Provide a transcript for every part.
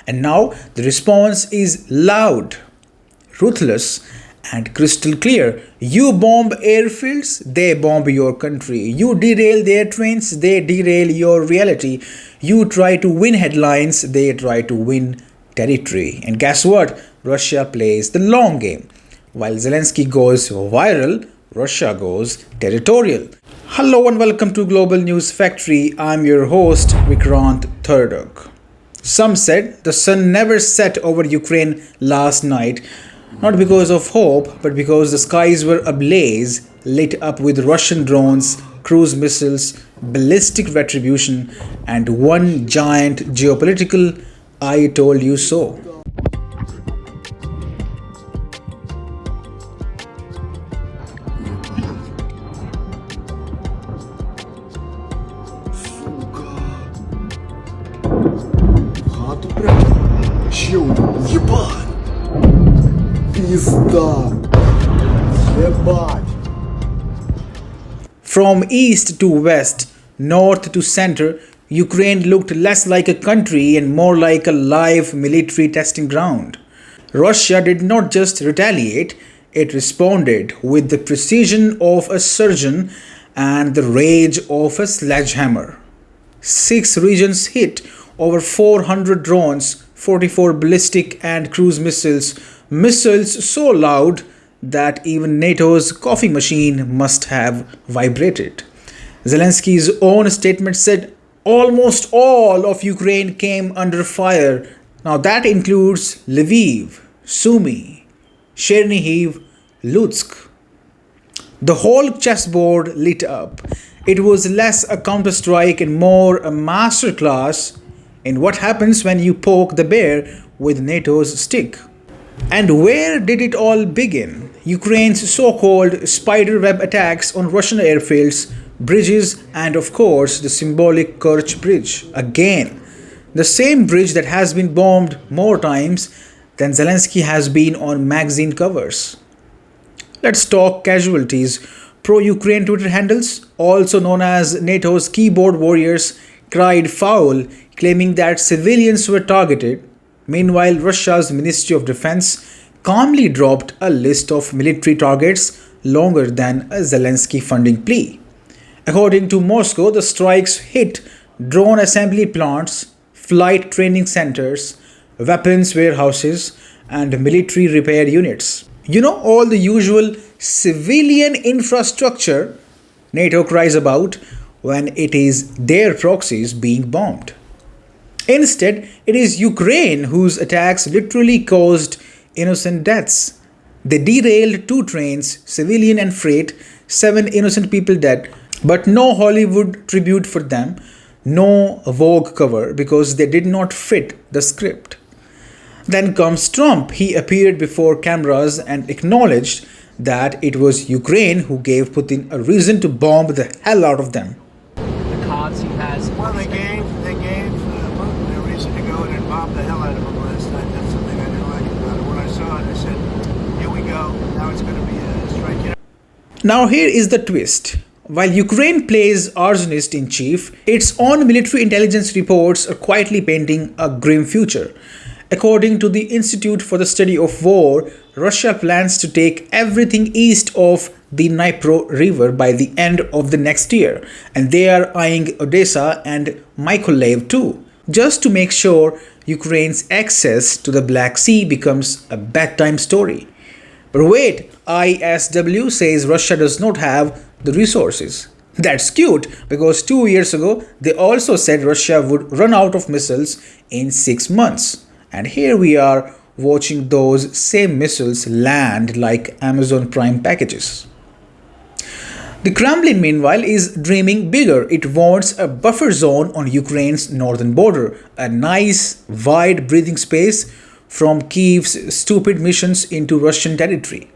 And now the response is loud, ruthless, and crystal clear. You bomb airfields, they bomb your country. You derail their trains, they derail your reality. You try to win headlines, they try to win territory. And guess what? Russia plays the long game. While Zelensky goes viral, Russia goes territorial. Hello and welcome to Global News Factory. I'm your host Vikrant Thurdak. Some said the sun never set over Ukraine last night, not because of hope, but because the skies were ablaze, lit up with Russian drones, cruise missiles, ballistic retribution, and one giant geopolitical "I told you so." Хату прям. Чё, ебать! Пизда! Ебать! From east to west, north to center, Ukraine looked less like a country and more like a live military testing ground. Russia did not just retaliate, it responded with the precision of a surgeon and the rage of a sledgehammer. 6 regions hit, over 400 drones, 44 ballistic and cruise missiles, missiles so loud that even NATO's coffee machine must have vibrated. Zelensky's own statement said almost all of Ukraine came under fire. Now that includes Lviv, Sumy, Chernihiv, Lutsk. The whole chessboard lit up. It was less a counter-strike and more a masterclass in what happens when you poke the bear with NATO's stick. And where did it all begin? Ukraine's so-called spiderweb attacks on Russian airfields, bridges, and of course the symbolic Kerch Bridge. Again, the same bridge that has been bombed more times than Zelensky has been on magazine covers. Let's talk casualties. Pro-Ukraine Twitter handles, also known as NATO's keyboard warriors, cried foul, claiming that civilians were targeted. Meanwhile, Russia's Ministry of Defense calmly dropped a list of military targets longer than a Zelensky funding plea. According to Moscow, the strikes hit drone assembly plants, flight training centers, weapons warehouses, and military repair units. You know, all the usual civilian infrastructure NATO cries about when it is their proxies being bombed. Instead, it is Ukraine whose attacks literally caused innocent deaths. They derailed 2 trains, civilian and freight, 7 innocent people dead, but no Hollywood tribute for them, no Vogue cover because they did not fit the script. Then comes Trump. He appeared before cameras and acknowledged that it was Ukraine who gave Putin a reason to bomb the hell out of them. The cards he has. Well, they gave Putin a reason to go in and bomb the hell out of him last night. That's something I didn't like about it. When I saw it, I said, here we go. Now it's going to be a strike. Now here is the twist. While Ukraine plays arsonist-in-chief, its own military intelligence reports are quietly painting a grim future. According to the Institute for the Study of War, Russia plans to take everything east of the Dnipro River by the end of the next year, and they are eyeing Odessa and Mykolaiv too, just to make sure Ukraine's access to the Black Sea becomes a bedtime story. But wait, ISW says Russia does not have the resources. That's cute, because 2 years ago they also said Russia would run out of missiles in 6 months. And here we are watching those same missiles land like Amazon Prime packages. The Kremlin, meanwhile, is dreaming bigger. It wants a buffer zone on Ukraine's northern border, a nice, wide breathing space from Kyiv's stupid missions into Russian territory.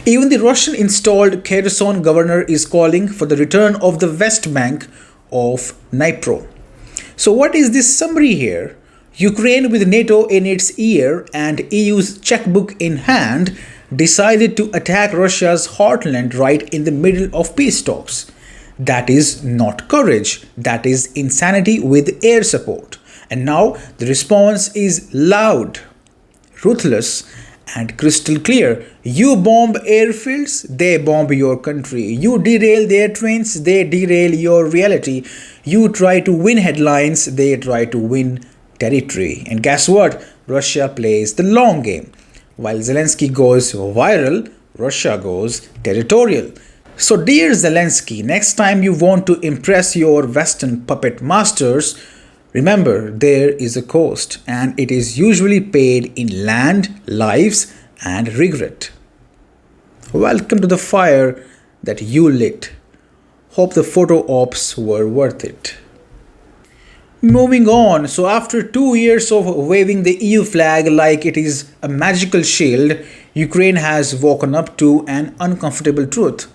Even the Russian-installed Kherson governor is calling for the return of the West Bank of Dnipro. So what is this summary here? Ukraine, with NATO in its ear and EU's checkbook in hand, decided to attack Russia's heartland right in the middle of peace talks. That is not courage, that is insanity with air support. And now the response is loud, ruthless, and crystal clear. You bomb airfields, they bomb your country. You derail their trains, they derail your reality. You try to win headlines, they try to win territory. And guess what? Russia plays the long game. While Zelensky goes viral, Russia goes territorial. So dear Zelensky, next time you want to impress your Western puppet masters, remember there is a cost, and it is usually paid in land, lives, and regret. Welcome to the fire that you lit. Hope the photo ops were worth it. Moving on, so after 2 years of waving the EU flag like it is a magical shield, Ukraine has woken up to an uncomfortable truth.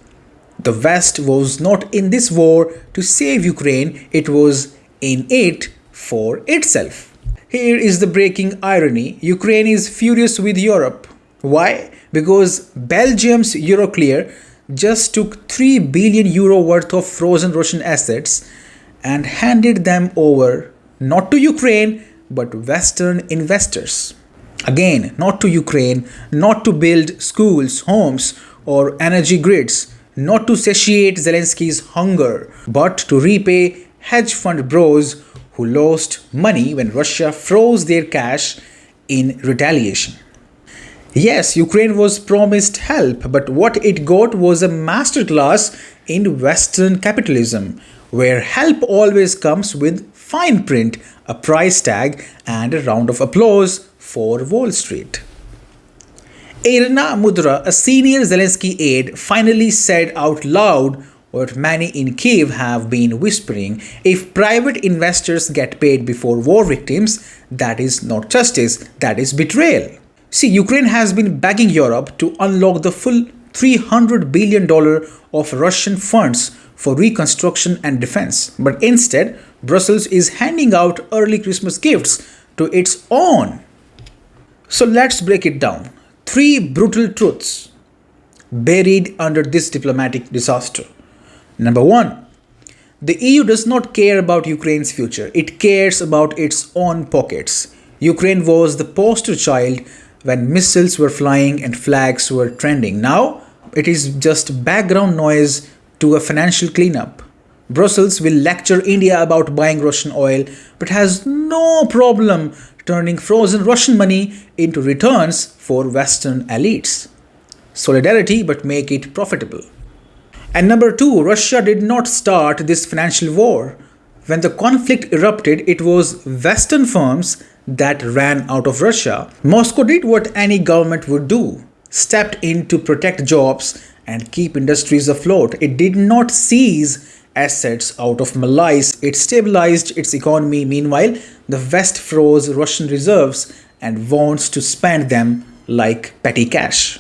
The West was not in this war to save Ukraine, it was in it for itself. Here is the breaking irony. Ukraine is furious with Europe. Why? Because Belgium's Euroclear just took 3 billion euro worth of frozen Russian assets and handed them over not to Ukraine but Western investors. Again, not to Ukraine, not to build schools, homes, or energy grids, not to satiate Zelensky's hunger, but to repay hedge fund bros who lost money when Russia froze their cash in retaliation. Yes, Ukraine was promised help, but what it got was a masterclass in Western capitalism, where help always comes with fine print, a price tag, and a round of applause for Wall Street. Irina Mudra, a senior Zelensky aide, finally said out loud what many in Kiev have been whispering: if private investors get paid before war victims, that is not justice, that is betrayal. See, Ukraine has been begging Europe to unlock the full $300 billion of Russian funds for reconstruction and defense, but instead, Brussels is handing out early Christmas gifts to its own. So let's break it down. 3 brutal truths buried under this diplomatic disaster. Number 1. The EU does not care about Ukraine's future. It cares about its own pockets. Ukraine was the poster child when missiles were flying and flags were trending. Now, it is just background noise to a financial cleanup. Brussels will lecture India about buying Russian oil, but has no problem turning frozen Russian money into returns for Western elites. Solidarity, but make it profitable. And number 2, Russia did not start this financial war. When the conflict erupted, it was Western firms that ran out of Russia. Moscow did what any government would do, stepped in to protect jobs and keep industries afloat. It did not seize assets out of malice, it stabilized its economy. Meanwhile, the West froze Russian reserves and wants to spend them like petty cash.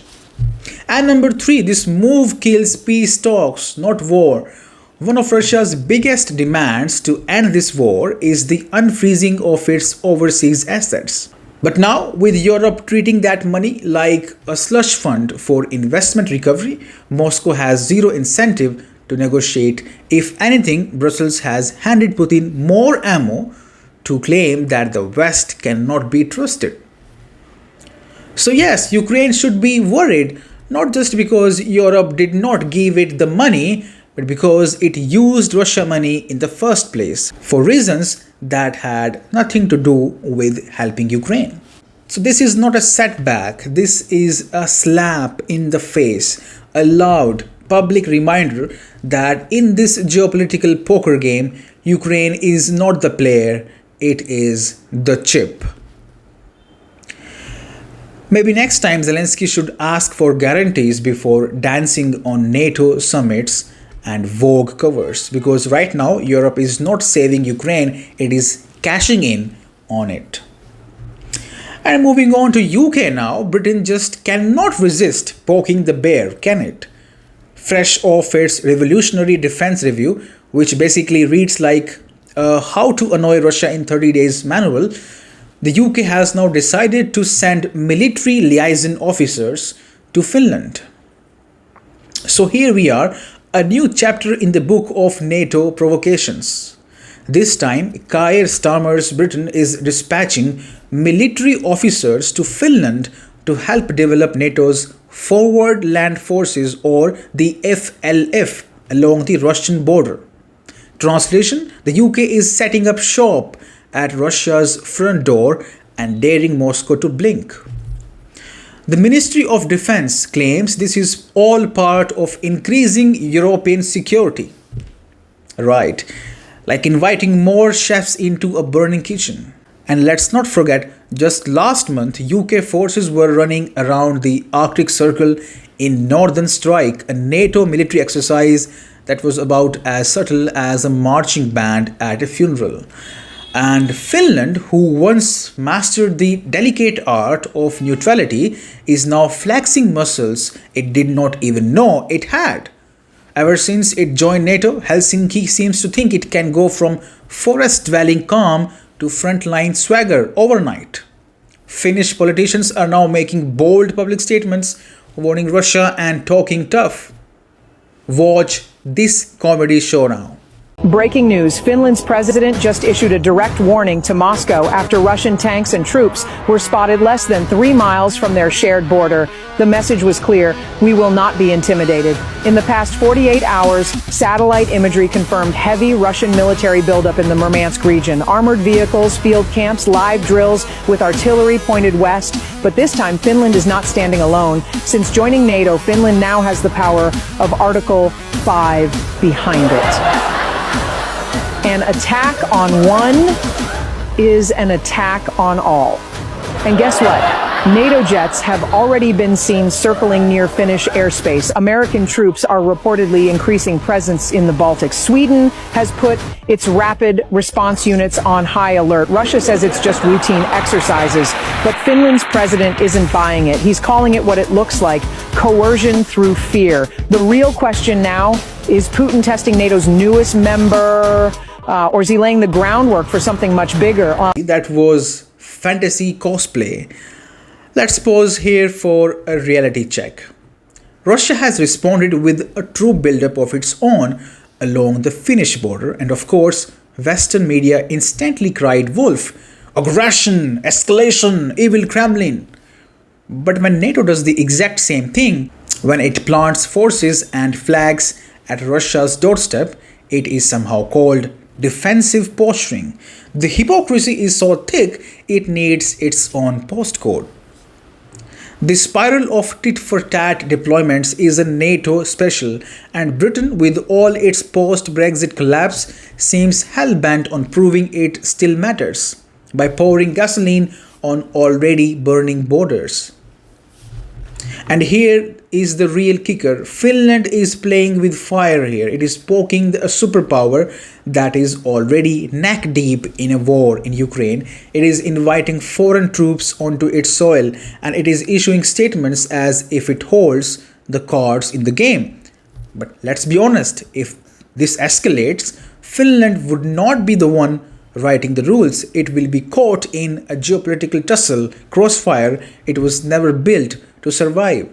And number 3, this move kills peace talks, not war. One of Russia's biggest demands to end this war is the unfreezing of its overseas assets. But now, with Europe treating that money like a slush fund for investment recovery, Moscow has zero incentive to negotiate. If anything, Brussels has handed Putin more ammo to claim that the West cannot be trusted. So yes, Ukraine should be worried, not just because Europe did not give it the money, but because it used Russia money in the first place for reasons that had nothing to do with helping Ukraine. So this is not a setback, this is a slap in the face, a loud public reminder that in this geopolitical poker game, Ukraine is not the player, it is the chip. Maybe next time Zelensky should ask for guarantees before dancing on NATO summits and Vogue covers, because right now Europe is not saving Ukraine, it is cashing in on it. And moving on to UK now, Britain just cannot resist poking the bear, can it? Fresh off its revolutionary defense review, which basically reads like how to annoy Russia in 30 days manual, the UK has now decided to send military liaison officers to Finland. So here we are, a new chapter in the Book of NATO Provocations. This time, Keir Starmer's Britain is dispatching military officers to Finland to help develop NATO's Forward Land Forces, or the FLF, along the Russian border. Translation: the UK is setting up shop at Russia's front door and daring Moscow to blink. The Ministry of Defense claims this is all part of increasing European security. Right, like inviting more chefs into a burning kitchen. And let's not forget, just last month, UK forces were running around the Arctic Circle in Northern Strike, a NATO military exercise that was about as subtle as a marching band at a funeral. And Finland, who once mastered the delicate art of neutrality, is now flexing muscles it did not even know it had. Ever since it joined NATO, Helsinki seems to think it can go from forest-dwelling calm to frontline swagger overnight. Finnish politicians are now making bold public statements, warning Russia and talking tough. Watch this comedy show now. Breaking news, Finland's president just issued a direct warning to Moscow after Russian tanks and troops were spotted less than 3 miles from their shared border. The message was clear: we will not be intimidated. In the past 48 hours, satellite imagery confirmed heavy Russian military buildup in the Murmansk region. Armored vehicles, field camps, live drills with artillery pointed west. But this time, Finland is not standing alone. Since joining NATO, Finland now has the power of Article 5 behind it. An attack on one is an attack on all. And guess what? NATO jets have already been seen circling near Finnish airspace. American troops are reportedly increasing presence in the Baltic. Sweden has put its rapid response units on high alert. Russia says it's just routine exercises, but Finland's president isn't buying it. He's calling it what it looks like: coercion through fear. The real question now, is Putin testing NATO's newest member? Or is he laying the groundwork for something much bigger? That was fantasy cosplay. Let's pause here for a reality check. Russia has responded with a true buildup of its own along the Finnish border, and of course, Western media instantly cried wolf, aggression, escalation, evil Kremlin. But when NATO does the exact same thing, when it plants forces and flags at Russia's doorstep, it is somehow called defensive posturing. The hypocrisy is so thick, it needs its own postcode. The spiral of tit-for-tat deployments is a NATO special, and Britain, with all its post-Brexit collapse, seems hell-bent on proving it still matters by pouring gasoline on already burning borders. And here is the real kicker. Finland is playing with fire here. It is poking a superpower that is already neck deep in a war in Ukraine. It is inviting foreign troops onto its soil, and it is issuing statements as if it holds the cards in the game. But let's be honest, if this escalates, Finland would not be the one writing the rules. It will be caught in a geopolitical tussle, crossfire it was never built to survive.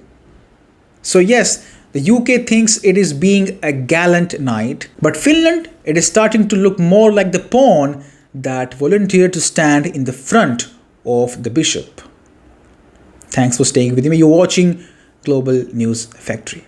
So yes, the UK thinks it is being a gallant knight, but Finland, it is starting to look more like the pawn that volunteered to stand in the front of the bishop. Thanks for staying with me. You're watching Global News Factory.